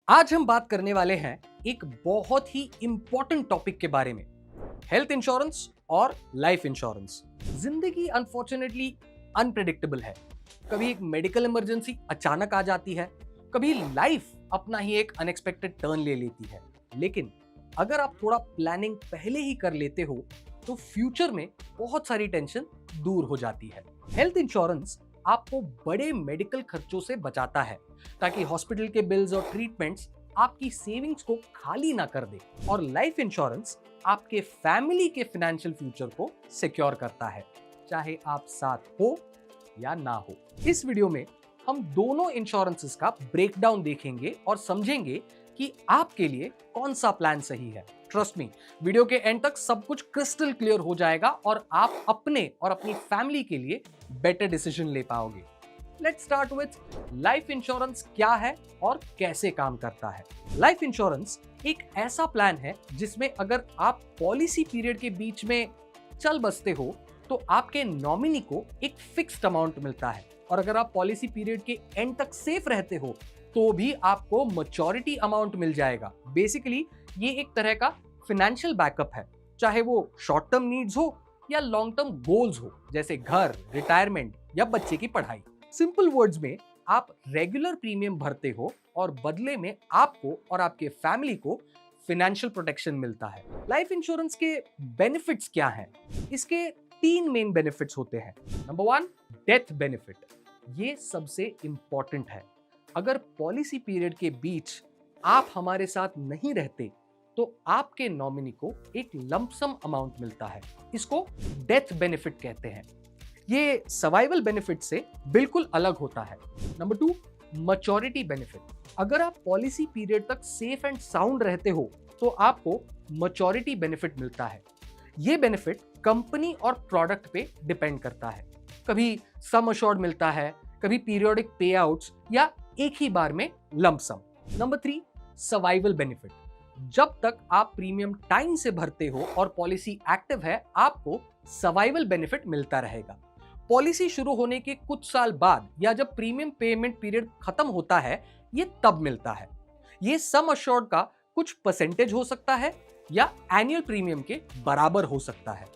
आज हम बात करने वाले हैं एक बहुत ही इंपॉर्टेंट टॉपिक के बारे में, हेल्थ इंश्योरेंस और लाइफ इंश्योरेंस। जिंदगी अनफॉर्चुनेटली अनप्रेडिक्टेबल है। कभी एक मेडिकल इमरजेंसी अचानक आ जाती है, कभी लाइफ अपना ही एक अनएक्सपेक्टेड टर्न ले लेती है। लेकिन अगर आप थोड़ा प्लानिंग पहले ही कर लेते हो तो फ्यूचर में बहुत सारी टेंशन दूर हो जाती है। हेल्थ इंश्योरेंस आपको बड़े मेडिकल खर्चों से बचाता है ताकि हॉस्पिटल के बिल्स और ट्रीटमेंट्स आपकी सेविंग्स को खाली ना कर दे, और लाइफ इंश्योरेंस आपके फैमिली के फाइनेंशियल फ्यूचर को सिक्योर करता है, चाहे आप साथ हो या ना हो। इस वीडियो में हम दोनों इंश्योरेंसेस का ब्रेकडाउन देखेंगे और समझेंगे कि आपके लिए कौन सा प्लान सही है। ट्रस्ट मी, वीडियो के एंड तक सब कुछ क्रिस्टल क्लियर हो जाएगा और आप अपने और अपनी फैमिली के लिए बेटर डिसीजन ले पाओगे। Let's start with life insurance क्या है और कैसे काम करता है। लाइफ इंश्योरेंस एक ऐसा प्लान है जिसमें अगर आप पॉलिसी पीरियड के बीच में चल बसते हो तो आपके नॉमिनी को एक फिक्स्ड अमाउंट मिलता है, और अगर आप पॉलिसी पीरियड के एंड तक सेफ रहते हो तो भी आपको मैच्योरिटी अमाउंट मिल जाएगा। बेसिकली ये एक तरह का फाइनेंशियल बैकअप है, चाहे वो शॉर्ट टर्म नीड्स हो या लॉन्ग टर्म गोल्स हो, जैसे घर, रिटायरमेंट या बच्चे की पढ़ाई। सिंपल वर्ड्स में आप रेगुलर प्रीमियम भरते हो और बदले में आपको और आपके फैमिली को फाइनेंशियल प्रोटेक्शन मिलता है। लाइफ इंश्योरेंस के बेनिफिट्स क्या हैं? इसके तीन मेन बेनिफिट्स होते हैं। Number 1, death benefit. ये सबसे इंपॉर्टेंट है। अगर पॉलिसी पीरियड के बीच आप हमारे साथ नहीं रहते तो आपके नॉमिनी को एक लंपसम अमाउंट मिलता है। इसको डेथ बेनिफिट कहते हैं। ये सर्वाइवल बेनिफिट से बिल्कुल अलग होता है। Number 2, maturity benefit. अगर आप पॉलिसी पीरियड तक सेफ एंड साउंड रहते हो तो आपको मैच्योरिटी बेनिफिट मिलता है। ये बेनिफिट कंपनी और प्रोडक्ट पे डिपेंड करता है। कभी सम अश्योर्ड मिलता है, कभी पीरियोडिक पे आउट्स या एक ही बार में लंपसम। Number 3, survival benefit. जब तक आप प्रीमियम टाइम से भरते हो और पॉलिसी एक्टिव है, आपको सर्वाइवल बेनिफिट मिलता रहेगा। पॉलिसी शुरू होने के कुछ साल बाद या जब प्रीमियम पेमेंट पीरियड खत्म होता है, ये तब मिलता है। ये सम अश्योर्ड का कुछ परसेंटेज हो सकता है या एनुअल प्रीमियम के बराबर हो सकता है।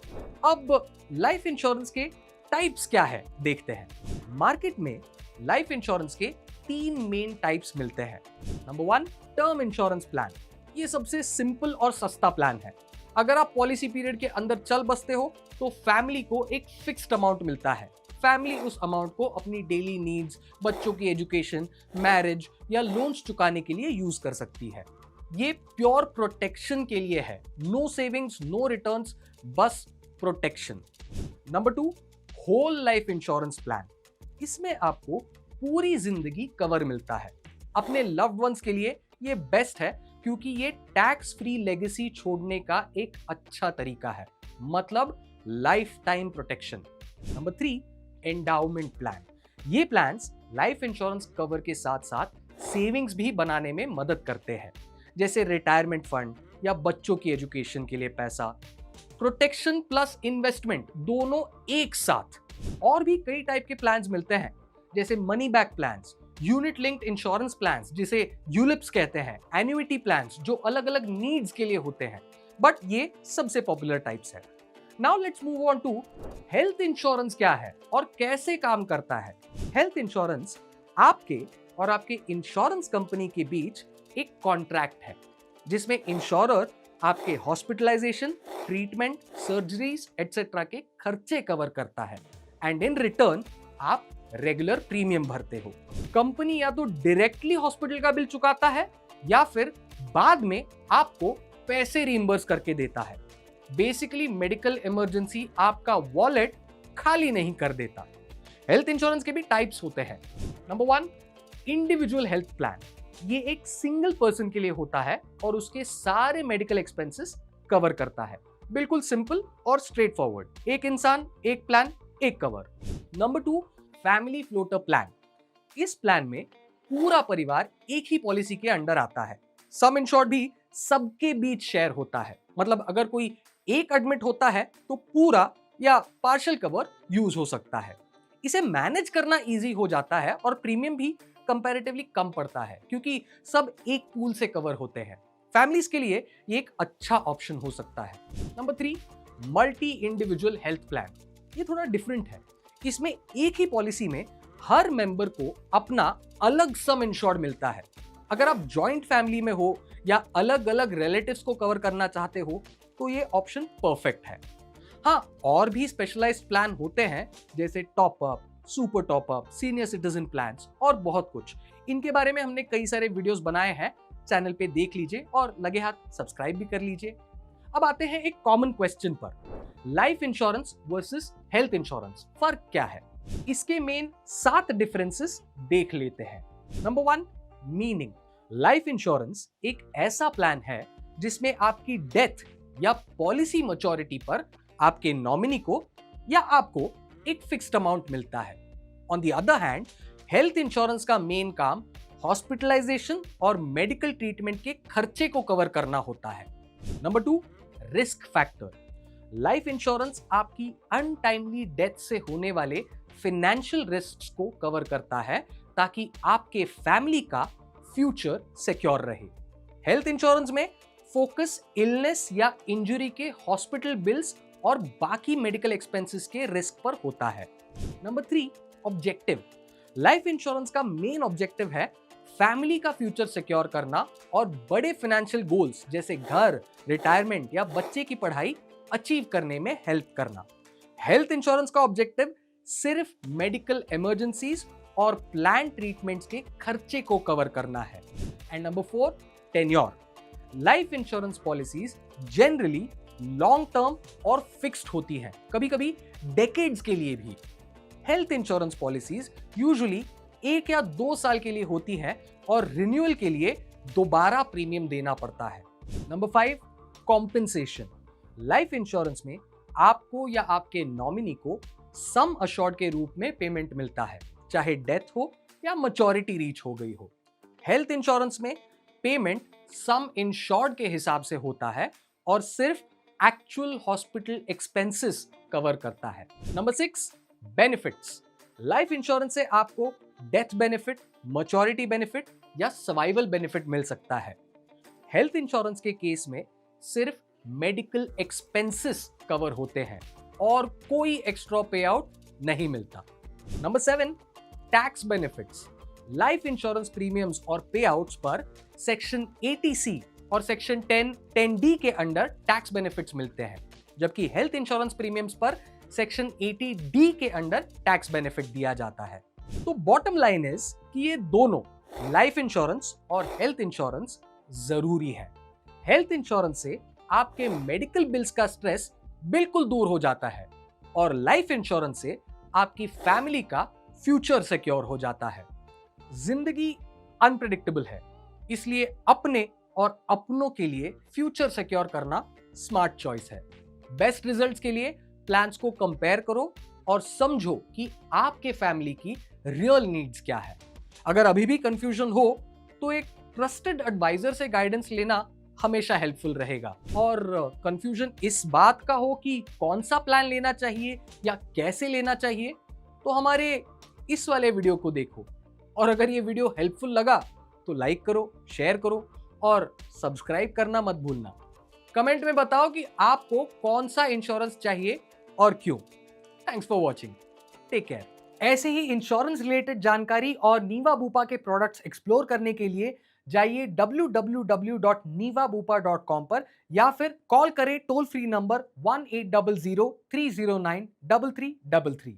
अब लाइफ इंश्योरेंस के टाइप्स क्या है देखते हैं। मार्केट में लाइफ इंश्योरेंस के 3 मेन टाइप्स मिलते हैं। Number 1, term insurance plan. ये सबसे सिंपल और सस्ता प्लान है। अगर आप पॉलिसी पीरियड के अंदर चल बसते हो तो फैमिली को एक फिक्स्ड अमाउंट मिलता है। फैमिली उस अमाउंट को अपनी डेली नीड्स, बच्चों की एजुकेशन, मैरिज या लोन्स चुकाने के लिए यूज कर सकती है। ये प्योर प्रोटेक्शन के लिए है। नो सेविंग्स, नो रिटर्न्स, बस protection. Number 2, whole life insurance plan. इसमें आपको पूरी जिंदगी कवर मिलता है। अपने लव्ड वंस के लिए ये बेस्ट है क्योंकि ये टैक्स फ्री लेगेसी छोड़ने का एक अच्छा तरीका है, मतलब life time protection. Number 3, endowment plan. ये प्लान्स लाइफ इंश्योरेंस कवर के साथ साथ सेविंग्स भी बनाने में मदद करते हैं, जैसे रिटायरमेंट फंड या बच्चों की एजुकेशन के लिए पैसा। प्रोटेक्शन प्लस इन्वेस्टमेंट दोनों एक साथ। और भी कई टाइप के प्लान्स मिलते हैं, जैसे money back plans, unit linked insurance plans जिसे यूलिप्स कहते हैं, एन्युइटी प्लान्स जो अलग अलग नीड्स के लिए होते हैं, बट ये सबसे पॉपुलर टाइप्स है। Now let's move on to health insurance क्या है और कैसे काम करता है। हेल्थ इंश्योरेंस आपके और आपके इंश्योरेंस कंपनी के बीच एक कॉन्ट्रैक्ट है जिसमें इंश्योरर आपके हॉस्पिटलाइजेशन, ट्रीटमेंट, सर्जरीज एटसेट्रा के खर्चे कवर करता है, एंड इन रिटर्न आप रेगुलर प्रीमियम भरते हो। कंपनी या तो डायरेक्टली हॉस्पिटल का बिल चुकाता है या फिर बाद में आपको पैसे रिइंबर्स करके देता है। बेसिकली मेडिकल इमरजेंसी आपका वॉलेट खाली नहीं कर देता। हेल्थ इंश्योरेंस के भी टाइप्स होते हैं। Number 1, individual health plan. ये एक सिंगल पर्सन के लिए होता है और उसके सारे मेडिकल एक्सपेंसेस कवर करता है। बिल्कुल सिंपल और स्ट्रेट फॉरवर्ड। एक इंसान, एक प्लान, एक cover. Number 2, family floater plan. इस प्लान में पूरा परिवार एक ही पॉलिसी के अंडर आता है। सम इंश्योर्ड भी सबके बीच शेयर होता है, मतलब अगर कोई एक एडमिट होता है तो पूरा या पार्शियल कवर यूज हो सकता है। इसे मैनेज करना इजी हो जाता है और प्रीमियम भी कंपैरेटिवली कम पड़ता है क्योंकि सब एक पूल से कवर होते हैं। फैमिलीज के लिए ये एक अच्छा ऑप्शन हो सकता है। Number 3, multi individual health plan. ये थोड़ा डिफरेंट है। इसमें एक ही पॉलिसी में हर मेंबर को अपना अलग सम इंश्योर्ड मिलता है। अगर आप जॉइंट फैमिली में हो या अलग अलग रिलेटिव्स को कवर करना चाहते हो तो ये ऑप्शन परफेक्ट है। हाँ, और भी स्पेशलाइज्ड प्लान होते हैं जैसे top up, super top up, senior citizen plans और बहुत कुछ। इनके बारे में हमने कई सारे वीडियोस बनाए हैं, चैनल पे देख लीजिए और लगे हाथ सब्सक्राइब भी कर लीजिए। अब आते हैं एक कॉमन क्वेश्चन पर, life insurance versus health insurance, फर्क क्या है? इसके मेन 7 डिफरेंसेस देख लेते हैं। Number 1, meaning. लाइफ इंश्योरेंस एक ऐसा प्लान है जिसमें आपकी डेथ या पॉलिसी मैच्योरिटी पर आपके नॉमिनी को या आपको एक फिक्स्ड अमाउंट मिलता है। On the other hand, health insurance का मेन काम हॉस्पिटलाइजेशन और मेडिकल ट्रीटमेंट के खर्चे को कवर करना होता है। Number 2, risk factor. Life insurance आपकी अनटाइमली डेथ से होने वाले फाइनेंशियल रिस्क को कवर करता है ताकि आपके फैमिली का फ्यूचर सिक्योर रहे। हेल्थ इंश्योरेंस में फोकस इलनेस या इंजरी के हॉस्पिटल बिल्स और बाकी मेडिकल एक्सपेंसेस के रिस्क पर होता है। Number 3, objective. लाइफ इंश्योरेंस का मेन ऑब्जेक्टिव है फैमिली का फ्यूचर सिक्योर करना और बड़े फाइनेंशियल गोल्स जैसे घर, रिटायरमेंट या बच्चे की पढ़ाई अचीव करने में हेल्प करना। हेल्थ इंश्योरेंस का ऑब्जेक्टिव सिर्फ मेडिकल इमरजेंसीज और प्लान ट्रीटमेंट्स के खर्चे को कवर करना है। And number 4, tenure. Life insurance policies generally long term और फिक्स्ड होती हैं, कभी कभी डेकेड्स के लिए भी। हेल्थ इंश्योरेंस पॉलिसीज यूजुअली 1 या 2 साल के लिए होती हैं और रिन्यूअल के लिए दोबारा प्रीमियम देना पड़ता है। Number 5, compensation. लाइफ इंश्योरेंस में आपको या आपके नॉमिनी को सम अश्योर्ड के रूप में पेमेंट मिलता है, चाहे डेथ हो या मैच्योरिटी रीच हो गई हो। हेल्थ इंश्योरेंस में पेमेंट सम इंश्योर्ड के हिसाब से होता है और सिर्फ एक्चुअल हॉस्पिटल एक्सपेंसेस कवर करता है। Number 6, benefits. लाइफ इंश्योरेंस से आपको डेथ बेनिफिट, मैच्योरिटी बेनिफिट या सर्वाइवल बेनिफिट मिल सकता है। हेल्थ इंश्योरेंस के केस में सिर्फ मेडिकल एक्सपेंसेस कवर होते हैं और कोई एक्स्ट्रा पे आउट नहीं मिलता। Number 7, tax benefits. Life insurance premiums और पे आउट्स पर सेक्शन 80C और सेक्शन 10D के अंडर टैक्स बेनिफिट्स मिलते हैं, जबकि हेल्थ इंश्योरेंस प्रीमियम्स पर सेक्शन 80D के अंडर टैक्स बेनिफिट दिया जाता है। तो बॉटम लाइन इज कि ये दोनों, लाइफ इंश्योरेंस और हेल्थ इंश्योरेंस, जरूरी है। हेल्थ इंश्योरेंस से आपके मेडिकल बिल्स का स्ट्रेस बिल्कुल दूर हो जाता है और लाइफ इंश्योरेंस से आपकी फैमिली का फ्यूचर सिक्योर हो जाता है। जिंदगी अनप्रेडिक्टेबल है, इसलिए अपने और अपनों के लिए फ्यूचर सिक्योर करना स्मार्ट चॉइस है। बेस्ट रिजल्ट्स के लिए प्लान्स को कंपेयर करो और समझो कि आपके फैमिली की रियल नीड्स क्या है। अगर अभी भी कंफ्यूजन हो तो एक ट्रस्टेड एडवाइजर से गाइडेंस लेना हमेशा हेल्पफुल रहेगा। और कंफ्यूजन इस बात का हो कि कौन सा प्लान लेना चाहिए या कैसे लेना चाहिए, तो हमारे इस वाले वीडियो को देखो। और अगर ये वीडियो हेल्पफुल लगा तो लाइक करो, शेयर करो और सब्सक्राइब करना मत भूलना। कमेंट में बताओ कि आपको कौन सा इंश्योरेंस चाहिए और क्यों। Thanks for watching, take care. ऐसे ही इंश्योरेंस रिलेटेड जानकारी और नीवा बूपा के प्रोडक्ट्स एक्सप्लोर करने के लिए जाइए www.nivabupa.com पर या फिर कॉल करें टोल फ्री नंबर 1800 309 3333।